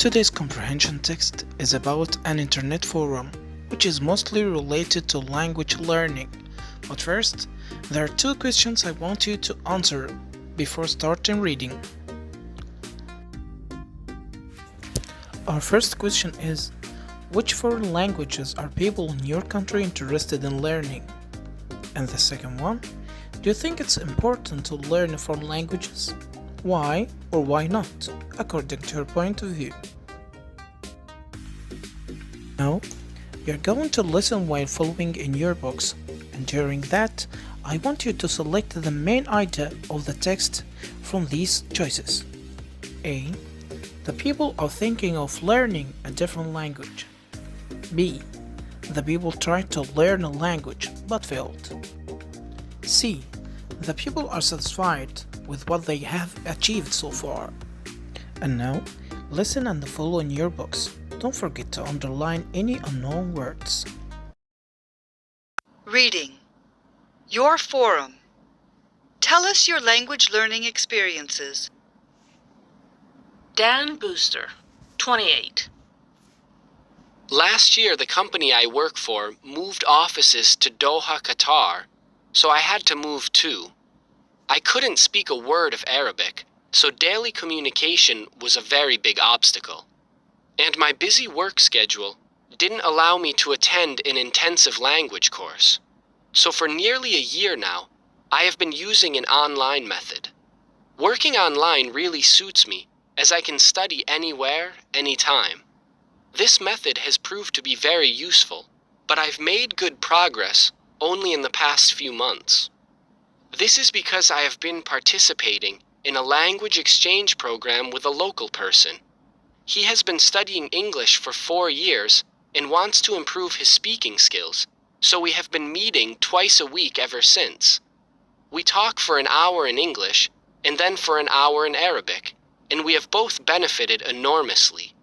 Today's comprehension text is about an internet forum, which is mostly related to language learning. But first, there are two questions I want you to answer before starting reading. Our first question is, which foreign languages are people in your country interested in learning? And the second one, do you think it's important to learn foreign languages? Why or why not, according to your point of view? Now, you're going to listen while following in your books, and during that, I want you to select the main idea of the text from these choices. A. The people are thinking of learning a different language. B. The people tried to learn a language but failed. C. The people are satisfied with what they have achieved so far. And now, listen and follow in your books. Don't forget to underline any unknown words. Reading. Your forum. Tell us your language learning experiences. Dan Booster, 28. Last year, the company I work for moved offices to Doha, Qatar, so I had to move too. I couldn't speak a word of Arabic, so daily communication was a very big obstacle. And my busy work schedule didn't allow me to attend an intensive language course. So for nearly a year now, I have been using an online method. Working online really suits me, as I can study anywhere, anytime. This method has proved to be very useful, but I've made good progress only in the past few months. This is because I have been participating in a language exchange program with a local person. He has been studying English for 4 years and wants to improve his speaking skills, so we have been meeting twice a week ever since. We talk for an hour in English and then for an hour in Arabic, and we have both benefited enormously.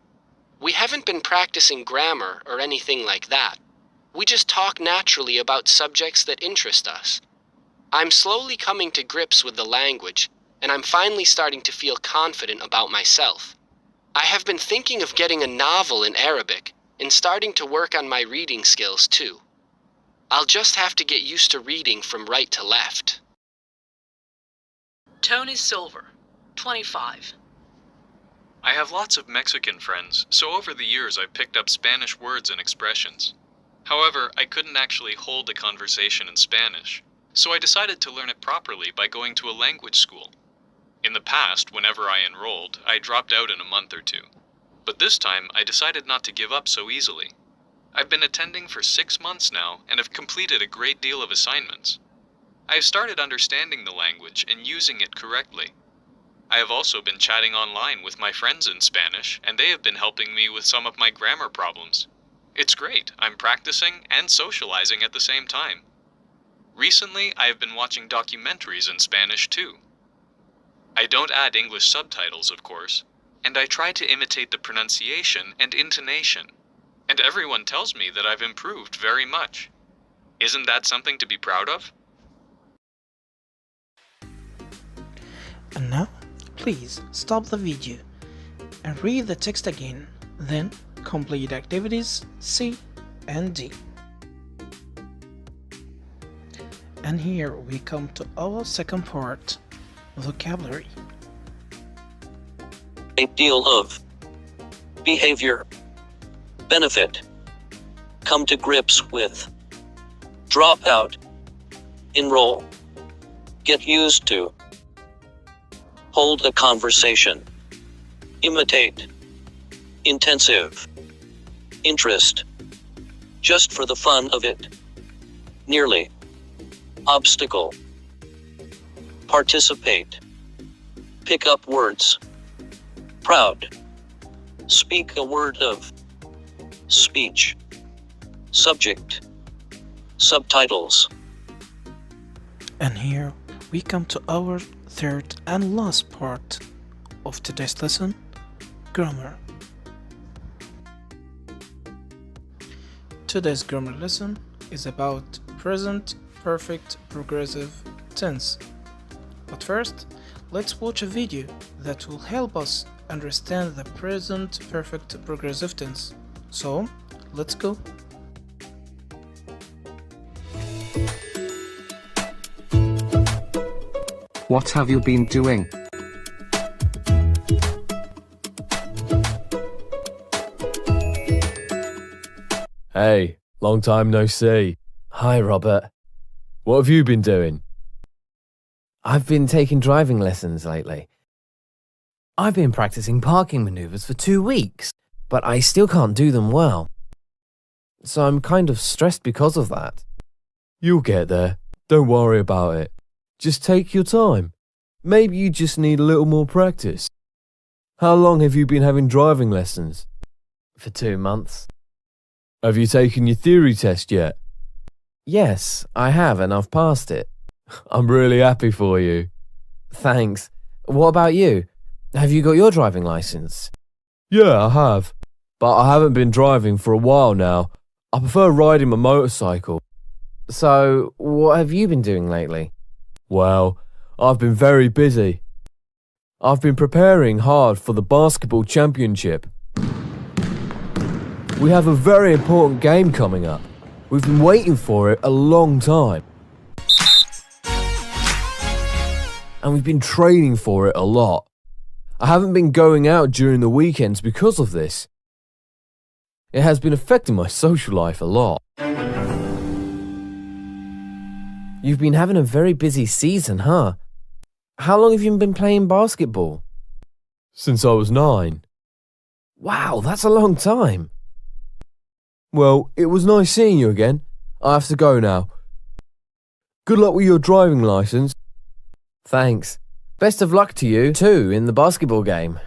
We haven't been practicing grammar or anything like that. We just talk naturally about subjects that interest us. I'm slowly coming to grips with the language, and I'm finally starting to feel confident about myself. I have been thinking of getting a novel in Arabic and starting to work on my reading skills too. I'll just have to get used to reading from right to left. Tony Silver, 25. I have lots of Mexican friends, so over the years I've picked up Spanish words and expressions. However, I couldn't actually hold a conversation in Spanish, so I decided to learn it properly by going to a language school. In the past, whenever I enrolled, I dropped out in a month or two. But this time, I decided not to give up so easily. I've been attending for 6 months now and have completed a great deal of assignments. I have started understanding the language and using it correctly. I have also been chatting online with my friends in Spanish, and they have been helping me with some of my grammar problems. It's great. I'm practicing and socializing at the same time. Recently, I have been watching documentaries in Spanish too. I don't add English subtitles, of course, and I try to imitate the pronunciation and intonation, and everyone tells me that I've improved very much. Isn't that something to be proud of? And now, please stop the video and read the text again, then complete activities C and D. And here we come to our second part, vocabulary. A deal of behavior, benefit, come to grips with, drop out, enroll, get used to, hold a conversation, imitate, intensive, interest, just for the fun of it, nearly, obstacle, participate, pick up words, proud, speak a word of, speech, subject, subtitles. And here we come to our third and last part of today's lesson, grammar. Today's grammar lesson is about present perfect progressive tense. But first, let's watch a video that will help us understand the present perfect progressive tense. So, let's go. What have you been doing? Hey, long time no see. Hi, Robert. What have you been doing? I've been taking driving lessons lately. I've been practicing parking maneuvers for 2 weeks, but I still can't do them well. So I'm kind of stressed because of that. You'll get there. Don't worry about it. Just take your time. Maybe you just need a little more practice. How long have you been having driving lessons? For 2 months. Have you taken your theory test yet? Yes, I have, and I've passed it. I'm really happy for you. Thanks. What about you? Have you got your driving license? Yeah, I have. But I haven't been driving for a while now. I prefer riding my motorcycle. So, what have you been doing lately? Well, I've been very busy. I've been preparing hard for the basketball championship. We have a very important game coming up. We've been waiting for it a long time. And we've been training for it a lot. I haven't been going out during the weekends because of this. It has been affecting my social life a lot. You've been having a very busy season, huh? How long have you been playing basketball? Since I was 9. Wow, that's a long time. Well, it was nice seeing you again. I have to go now. Good luck with your driving license. Thanks. Best of luck to you, too, in the basketball game.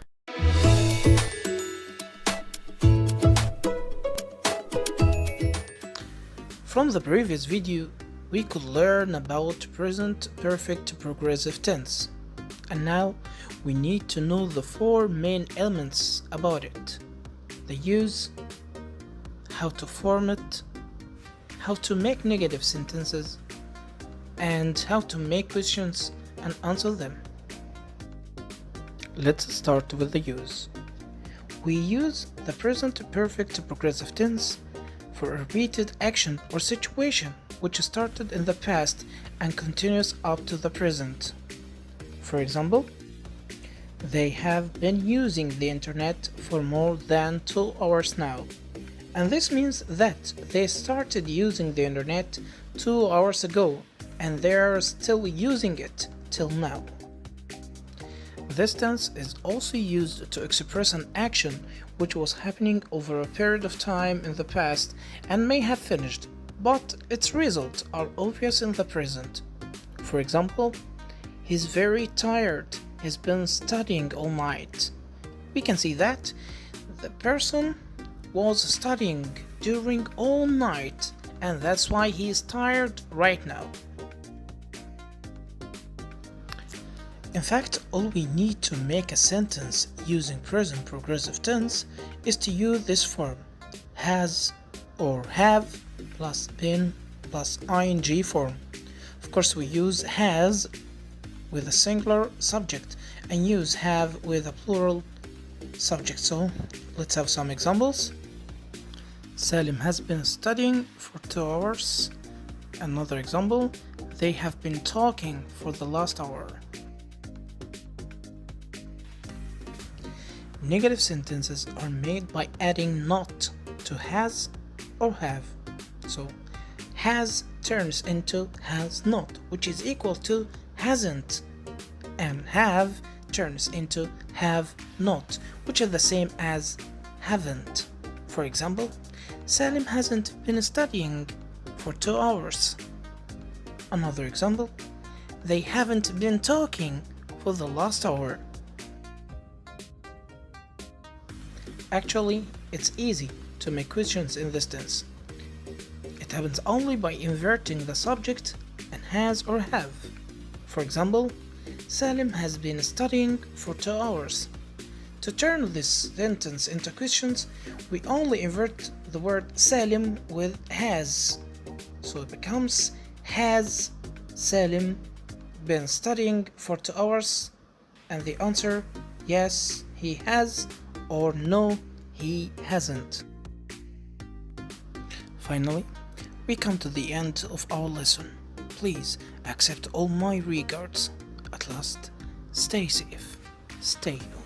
From the previous video, we could learn about present perfect progressive tense. And now, we need to know the 4 main elements about it: the use, how to form it, how to make negative sentences, and how to make questions and answer them. Let's start with the use. We use the present perfect progressive tense for a repeated action or situation which started in the past and continues up to the present. For example, they have been using the internet for more than 2 hours now. And this means that they started using the internet 2 hours ago and they are still using it till now. This tense is also used to express an action which was happening over a period of time in the past and may have finished, but its results are obvious in the present. For example, he's very tired, he's been studying all night. We can see that the person was studying during all night and that's why he is tired right now. In fact, all we need to make a sentence using present progressive tense is to use this form: has or have plus been plus ing form. Of course, we use has with a singular subject and use have with a plural subject. So let's have some examples. Salim has been studying for 2 hours. Another example, they have been talking for the last hour. Negative sentences are made by adding not to has or have. So has turns into has not, which is equal to hasn't, and have turns into have not, which is the same as haven't. For example, Salim hasn't been studying for 2 hours. Another example, they haven't been talking for the last hour. Actually, it's easy to make questions in this tense. It happens only by inverting the subject and has or have. For example, Salim has been studying for 2 hours. To turn this sentence into questions, we only invert the word Salim with has. So it becomes: has Salim been studying for 2 hours? And the answer, yes, he has, or no, he hasn't. Finally, we come to the end of our lesson. Please accept all my regards. At last, stay safe, stay home.